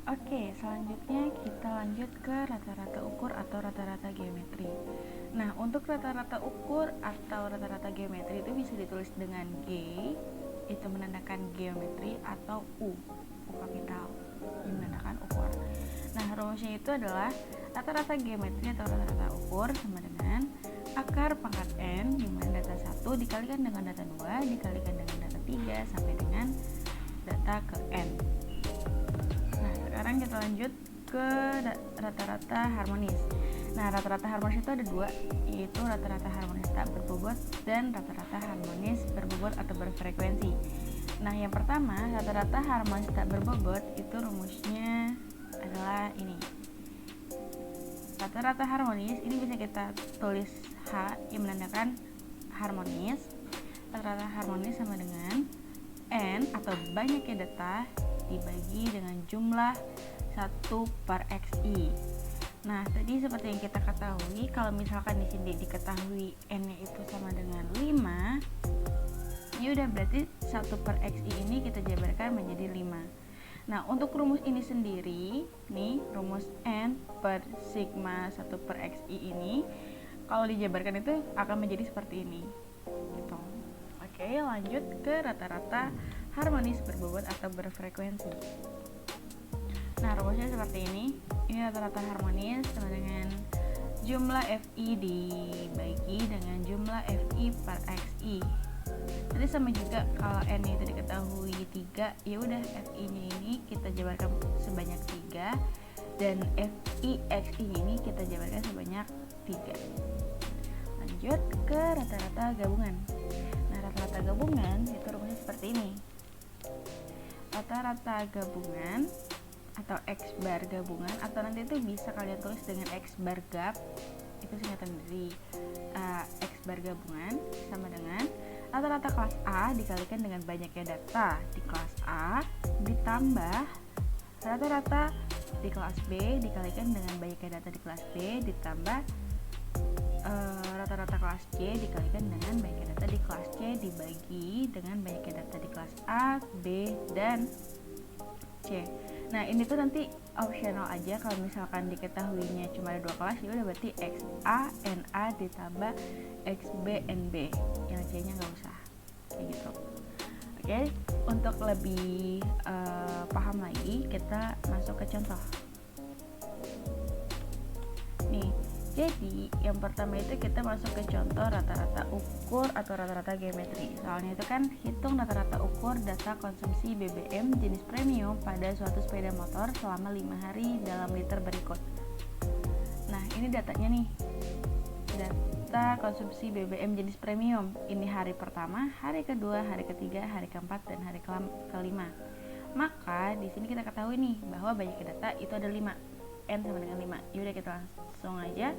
Oke, selanjutnya kita lanjut ke rata-rata ukur atau rata-rata geometri. Nah, untuk rata-rata ukur atau rata-rata geometri itu bisa ditulis dengan G, itu menandakan geometri, atau U kapital, yang menandakan ukur. Nah, rumusnya itu adalah rata-rata geometri atau rata-rata ukur sama dengan akar pangkat N, di mana data 1 dikalikan dengan data 2, dikalikan dengan data 3, sampai dengan data ke N. Nah, sekarang kita lanjut ke rata-rata harmonis. Nah, rata-rata harmonis itu ada dua, yaitu rata-rata harmonis tak berbobot dan rata-rata harmonis berbobot atau berfrekuensi. Nah, yang pertama, rata-rata harmonis tak berbobot itu rumusnya adalah ini. Rata-rata harmonis ini bisa kita tulis H yang menandakan harmonis. Rata-rata harmonis sama dengan N atau banyaknya data dibagi dengan jumlah 1 per XI. Nah, tadi seperti yang kita ketahui, kalau misalkan di sini diketahui N-nya itu sama dengan 5, ya udah berarti 1 per XI ini kita jabarkan menjadi 5. Nah, untuk rumus ini sendiri, nih rumus N per sigma 1 per XI ini, kalau dijabarkan itu akan menjadi seperti ini. Gitu. Oke, lanjut ke rata-rata harmonis berbobot atau berfrekuensi. Nah, rumusnya seperti ini. Ini rata-rata harmonis sama dengan jumlah FI dibagi dengan jumlah FI per XI. Nanti sama juga kalau N itu diketahui 3, ya udah FI-nya ini kita jabarkan sebanyak 3 dan FI XI ini kita jabarkan sebanyak 3. Lanjut ke rata-rata gabungan. Nah, rata-rata gabungan itu rumusnya seperti ini. Rata-rata gabungan atau X bar gabungan, atau nanti itu bisa kalian tulis dengan X bar gab, itu singkatan dari X bar gabungan sama dengan rata-rata kelas A dikalikan dengan banyaknya data di kelas A ditambah rata-rata di kelas B dikalikan dengan banyaknya data di kelas B ditambah rata-rata kelas C dikalikan dengan banyaknya data di kelas C dibagi dengan banyaknya data di kelas A, B, dan C. Nah, ini tuh nanti optional aja, kalau misalkan diketahuinya cuma ada 2 kelas, ya udah berarti XA, NA ditambah XB, NB. Yang C-nya nggak usah. Kayak gitu. Oke, untuk lebih paham lagi, kita masuk ke contoh. Nih, jadi yang pertama itu kita masuk ke contoh rata-rata ukur atau rata-rata geometri. Soalnya itu kan hitung rata-rata ukur data konsumsi BBM jenis premium pada suatu sepeda motor selama 5 hari dalam liter berikut. Nah, ini datanya nih. Data konsumsi BBM jenis premium. Ini hari pertama, hari kedua, hari ketiga, hari keempat, dan hari kelima. Maka di sini kita ketahui nih bahwa banyaknya data itu ada 5. N sama dengan 5. Yaudah kita langsung aja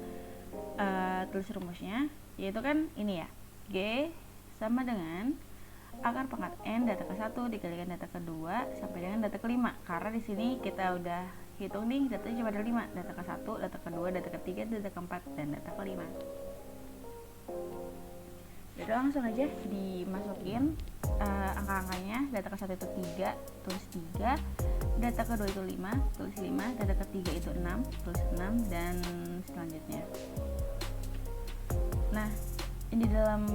tulis rumusnya, yaitu kan ini ya, G sama dengan akar pangkat N data ke-1 dikalikan data kedua sampai dengan data ke-5. Karena di sini kita udah hitung nih datanya cuma ada 5, data ke-1, data kedua, data ketiga, data ke-4, dan data ke-5. Jadi langsung aja dimasukin angka-angkanya. Data ke-1 itu 3, tulis 3. Data kedua itu 5, tulis 5. Data ketiga itu 6, tulis 6, dan selanjutnya. Nah, di dalam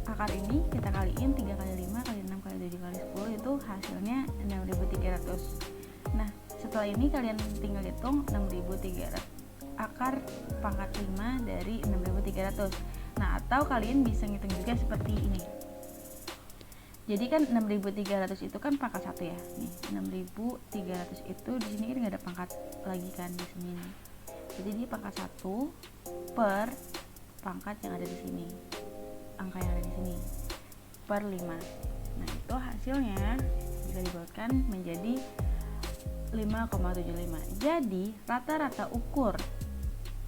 akar ini kita kaliin 3 kali 5 kali 6 kali 7 kali 10, itu hasilnya 6.300. Nah, setelah ini kalian tinggal hitung 6.300 akar pangkat 5 dari 6.300. Nah, atau kalian bisa ngitung juga seperti ini. Jadi kan 6.300 itu kan pangkat 1 ya. Nih, 6.300 itu di sini kan enggak ada pangkat lagi kan di sini nih. Jadi ini pangkat 1 per pangkat yang ada di sini. Angka yang ada di sini per 5. Nah, itu hasilnya bisa dibuatkan menjadi 5,75. Jadi, rata-rata ukur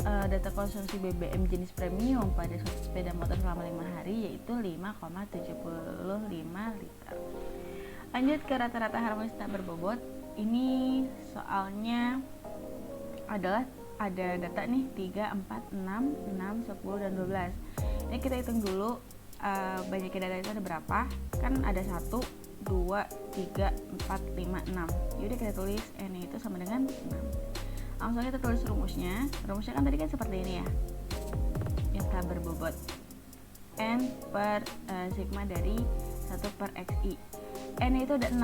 data konsumsi BBM jenis premium pada suatu sepeda motor selama 5 hari yaitu 5,75 liter. Lanjut ke rata-rata harmonis tak berbobot. Ini soalnya adalah ada data nih 3, 4, 6, 10, dan 12. Ini kita hitung dulu banyaknya data itu ada berapa. Kan ada 1, 2, 3, 4, 5, 6. Yaudah kita tulis N itu sama dengan 6. Langsung kita tulis rumusnya. Rumusnya kan tadi kan seperti ini ya, yang tak berbobot N per sigma dari 1 per XI. N itu ada 6,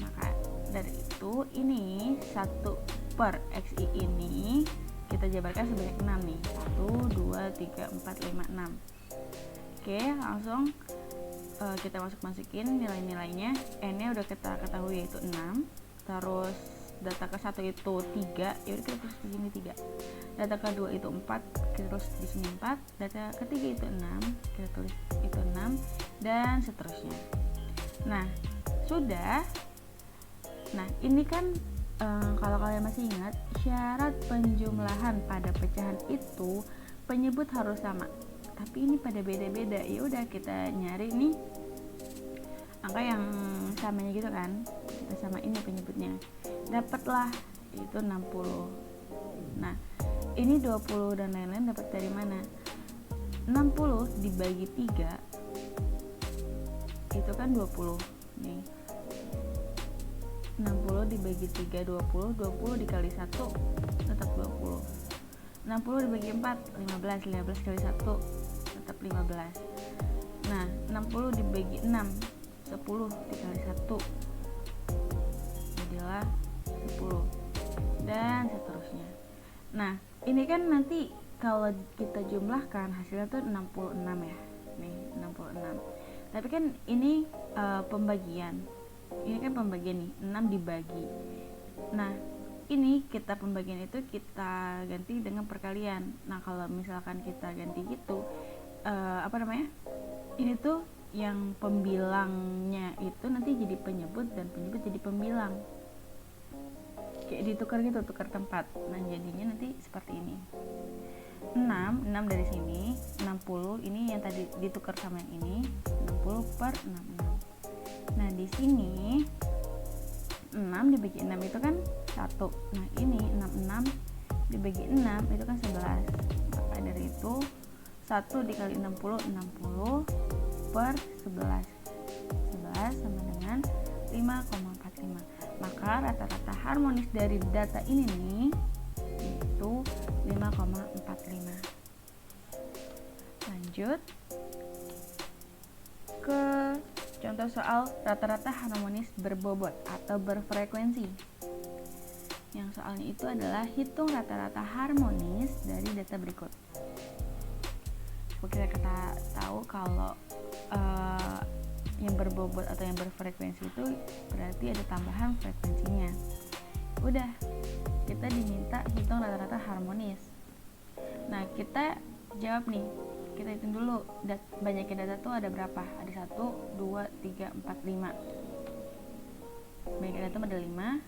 maka dari itu ini 1 per XI ini kita jabarkan sebanyak 6 nih. 1, 2, 3, 4, 5, 6. Oke, langsung kita masukin nilai-nilainya. N-nya udah kita ketahui yaitu 6. Terus data ke 1 itu 3, yaudah kita tulis di sini 3. Data kedua itu 4, kita tulis di sini 4. Data ketiga itu 6, kita tulis itu 6, dan seterusnya. Nah, sudah. Nah, ini kan kalau kalian masih ingat, syarat penjumlahan pada pecahan itu penyebut harus sama. Tapi ini pada beda-beda. Ya udah kita nyari nih angka yang samanya gitu kan. Kita samain nih penyebutnya. Dapatlah itu 60. Nah, ini 20 dan lain-lain dapat dari mana? 60 dibagi 3 itu kan 20 nih. 60 dibagi 3 20, 20 dikali 1 tetap 20. 60 dibagi 4 15, 15 kali 1 tetap 15. Nah, 60 dibagi 6 10 dikali 1 jadilah 10, dan seterusnya. Nah, ini kan nanti kalau kita jumlahkan hasilnya tuh 66 ya. Nih, 66. Tapi kan ini pembagian. Ini kan pembagian nih, 6 dibagi. Nah, ini kita pembagian itu kita ganti dengan perkalian. Nah, kalau misalkan kita ganti gitu, ini tuh yang pembilangnya itu nanti jadi penyebut dan penyebut jadi pembilang. Kayak ditukar gitu, tukar tempat. Nah, jadinya nanti seperti ini. 6 dari sini, 60 ini yang tadi ditukar sama yang ini, 60 per 66. Nah, di sini 6 dibagi 6 itu kan 1. Nah, ini 66 dibagi 6 itu kan 11. Maka dari itu 1 dikali 60, 60 per 11. 11 sama dengan 5,45. Maka rata-rata harmonis dari data ini nih yaitu 5,45. Lanjut ke contoh soal rata-rata harmonis berbobot atau berfrekuensi. Yang soalnya itu adalah hitung rata-rata harmonis dari data berikut. Seperti kita tahu kalau yang berbobot atau yang berfrekuensi itu berarti ada tambahan frekuensinya. Udah, kita diminta hitung rata-rata harmonis. Nah, kita jawab nih. Kita hitung dulu banyaknya data tuh ada berapa? Ada 1, 2, 3, 4, 5. Banyaknya data ada 5.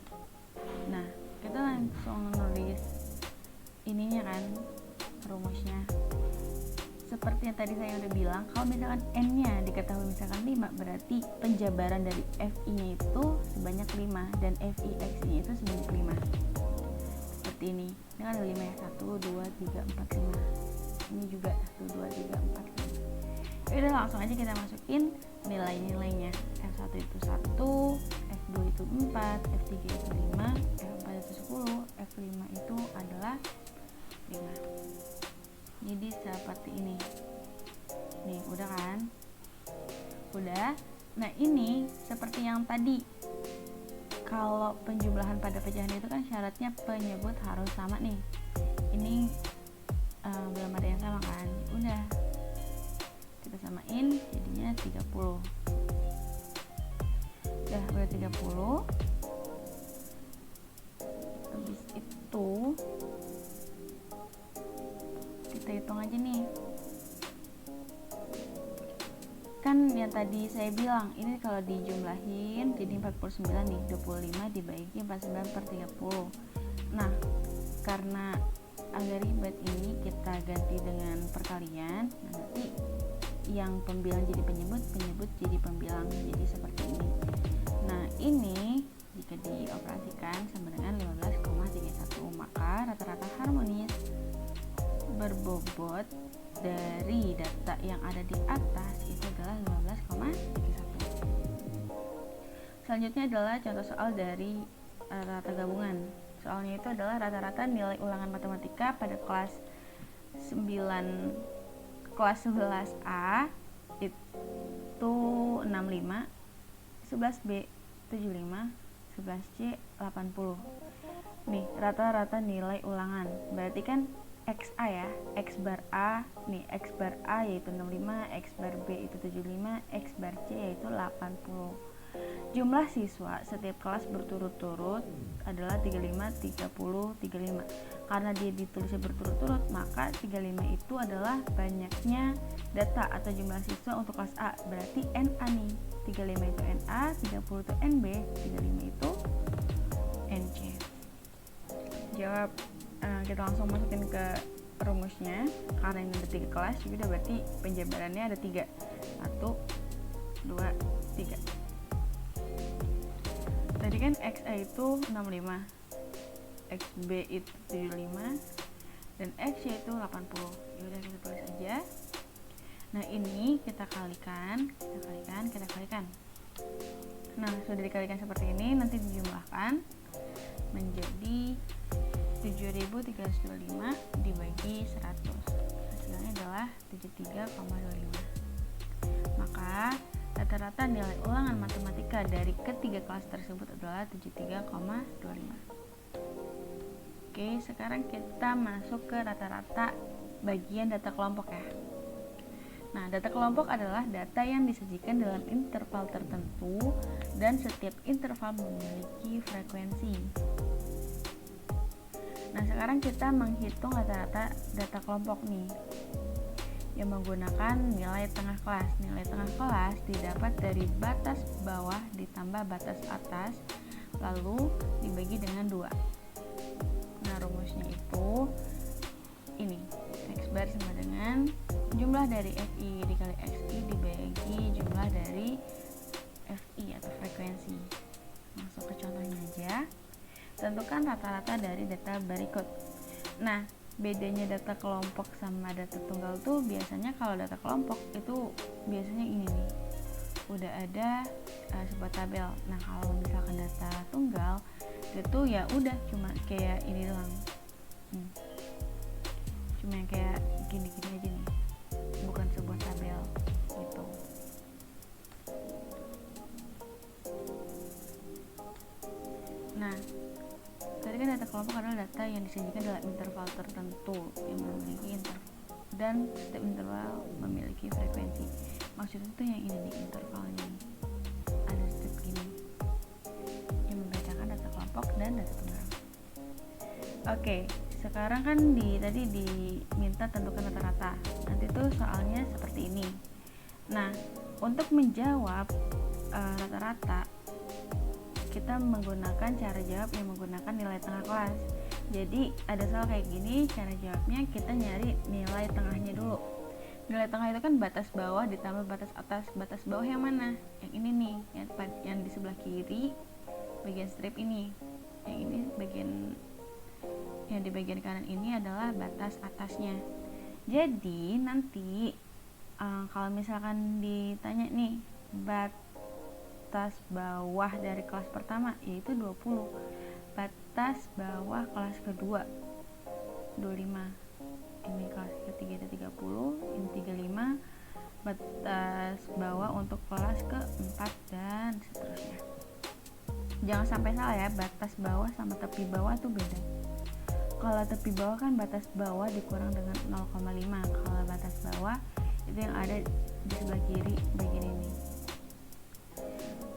Nah, kita langsung nulis ininya kan, rumusnya. Seperti yang tadi saya udah bilang, kalau misalkan N-nya diketahui misalkan 5, berarti penjabaran dari FI-nya itu sebanyak 5 dan FI-X-nya itu sebanyak 5. Seperti ini. Ini kan ada 5 ya. 1, 2, 3, 4, 5. Ini juga 1, 2, 3, 4, 5. Udah, langsung aja kita masukin nilai-nilainya. F1 itu 1, F2 itu 4, F3 itu 5, F4 itu 10, F5 itu adalah 5. Jadi seperti ini. Nih, udah kan? Udah. Nah, ini seperti yang tadi. Kalau penjumlahan pada pecahan itu kan syaratnya penyebut harus sama nih. Ini belum ada yang sama kan? Udah. Kita samain jadinya 30. Udah 30. Habis itu kita hitung aja nih. Kan yang tadi saya bilang ini kalau dijumlahin jadi 49 nih. 25 dibagi 49 per 30. Nah, karena agak ribet ini kita ganti dengan perkalian. Nah, nanti yang pembilang jadi penyebut, penyebut jadi pembilang, jadi seperti ini. Nah, ini jika dioperasikan sama dengan 15,31, maka rata-rata harmonis berbobot dari data yang ada di atas itu adalah 15,31. Selanjutnya adalah contoh soal dari rata-rata gabungan. Soalnya itu adalah rata-rata nilai ulangan matematika pada kelas 11A itu 65, 11B 75, 11C 80. Nih, rata-rata nilai ulangan. Berarti kan XA ya, X bar A, nih X bar A yaitu 65, X bar B itu 75, X bar C yaitu 80. Jumlah siswa setiap kelas berturut-turut adalah 35, 30, 35. Karena dia ditulisnya berturut-turut, maka 35 itu adalah banyaknya data atau jumlah siswa untuk kelas A. Berarti NA nih. 35 itu NA, 30 itu NB, 35 itu NC. Jawab, kita langsung masukin ke rumusnya. Karena ini ada 3 kelas, jadi berarti penjabarannya ada 3. 1, 2, 3. Tadi kan XA itu 65, XB itu 75, dan XY itu 80. Yaudah kita tulis aja. Nah ini kita kalikan. Nah sudah dikalikan seperti ini, nanti dijumlahkan menjadi 7.325 dibagi 100. Hasilnya adalah 73,25. Maka rata-rata nilai ulangan matematika dari ketiga kelas tersebut adalah 73,25. Oke, sekarang kita masuk ke rata-rata bagian data kelompok ya. Nah, data kelompok adalah data yang disajikan dalam interval tertentu dan setiap interval memiliki frekuensi. Nah, sekarang kita menghitung rata-rata data kelompok nih yang menggunakan nilai tengah kelas. Nilai tengah kelas didapat dari batas bawah ditambah batas atas, lalu dibagi dengan 2. Nah, rumusnya itu ini. X bar sama dengan jumlah dari FI dikali XI dibagi jumlah dari FI atau frekuensi. Masuk ke contohnya aja. Tentukan rata-rata dari data berikut. Nah, bedanya data kelompok sama data tunggal tuh biasanya kalau data kelompok itu biasanya ini nih, udah ada sebuah tabel. Nah, kalau misalkan data tunggal itu ya udah cuma kayak ini doang. Cuma yang kayak gini-gini aja nih, bukan sebuah tabel gitu. Nah, tadi kan data kelompok adalah data yang disajikan dalam interval tertentu yang memiliki dan setiap interval memiliki frekuensi. Maksudnya itu yang ini nih, intervalnya ada step gini yang membedakan data kelompok dan data tunggal. Oke, sekarang kan tadi diminta tentukan rata-rata. Nanti tuh soalnya seperti ini. Nah, untuk menjawab rata-rata kita menggunakan cara jawab yang menggunakan nilai tengah kelas. Jadi ada soal kayak gini, cara jawabnya kita nyari nilai tengahnya dulu. Nilai tengah itu kan batas bawah ditambah batas atas. Batas bawah yang mana? Yang ini nih, yang di sebelah kiri bagian strip ini. Yang ini yang di bagian kanan ini adalah batas atasnya. Jadi nanti kalau misalkan ditanya nih batas bawah dari kelas pertama yaitu 20, batas bawah kelas kedua 25, ini kelas ketiga ada 30, ini 35, batas bawah untuk kelas keempat dan seterusnya. Jangan sampai salah ya, batas bawah sama tepi bawah tuh beda. Kalau tepi bawah kan batas bawah dikurang dengan 0,5. Kalau batas bawah itu yang ada di sebelah kiri bagian ini.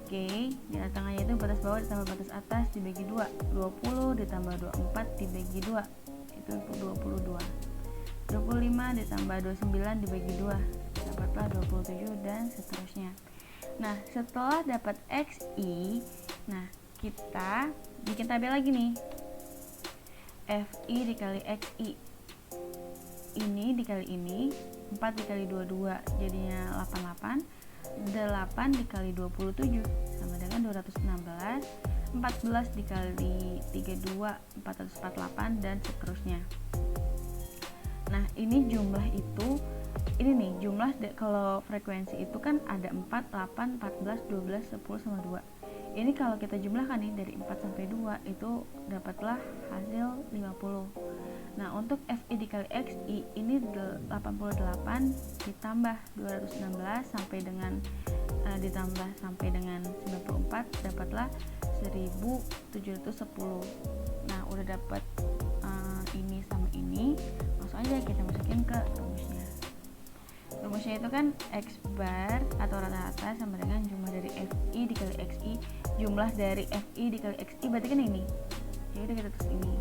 Oke, di tengahnya itu batas bawah ditambah batas atas dibagi 2. 20 ditambah 24 dibagi 2. Itu 22. 25 ditambah 29 dibagi 2. Dapatlah 27 dan seterusnya. Nah, setelah dapat XI, nah kita bikin tabel lagi nih. FI dikali XI ini dikali ini, 4 dikali 22 jadinya 88, 8 dikali 27 sama dengan 216, 14 dikali 32 448 dan seterusnya. Nah ini jumlah itu, ini nih jumlah kalau frekuensi itu kan ada 4, 8, 14, 12, 10 sama 2. Ini kalau kita jumlahkan nih dari 4 sampai 2 itu dapatlah hasil 50. Nah, untuk FI dikali XI ini 88 ditambah 216 sampai dengan ditambah sampai dengan 94 dapatlah 1710. Nah, udah dapat ini sama ini, langsung aja kita masukin ke rumusnya. Rumusnya itu kan X bar atau rata-rata sama dengan jumlah dari FI dikali XI. Jumlah dari FI dikali XI berarti kan ini. Jadi kita tulis ini.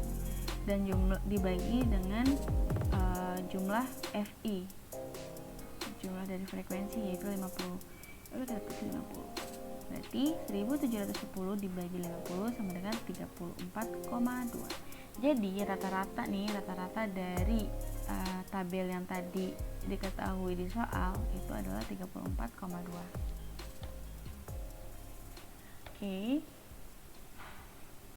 Dan jumlah dibagi dengan jumlah FI. Jumlah dari frekuensi yaitu 50. Lalu kita tulis 50. Berarti 1710 dibagi 50 sama dengan 34,2. Jadi rata-rata dari tabel yang tadi diketahui di soal itu adalah 34,2. Oke.